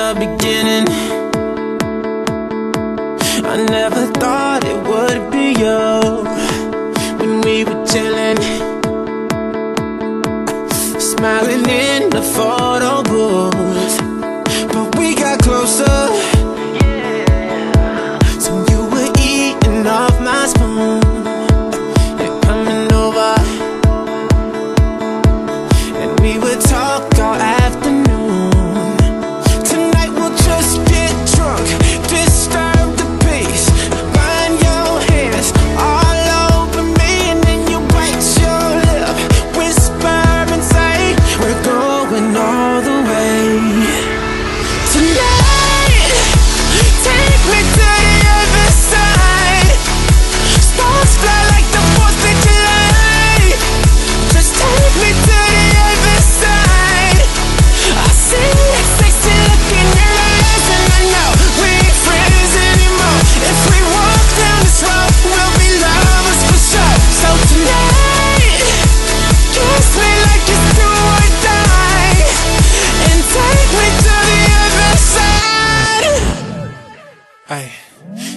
the beginning. I never thought it would be you when we were chilling, smiling in the photo booth. But we got closer, so you were eating off my spoon. You're coming over, and we would talk all afternoon. Tonight we'll just get drunk, disturb the peace, run your hands all over me, and then you bite your lip, whisper and say we're going all the way. Tonight, take me to the other side. Stars fly like the 4th of July. Just take me to the other side. I see that sexy look in your eyes, and I know we ain't friends anymore. If we walk down this road, we'll be lovers for sure. So tonight, kiss me like it's do or die, and take me to the other side. Ay,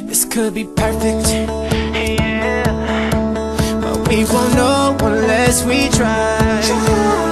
this could be perfect, but we won't know unless we try.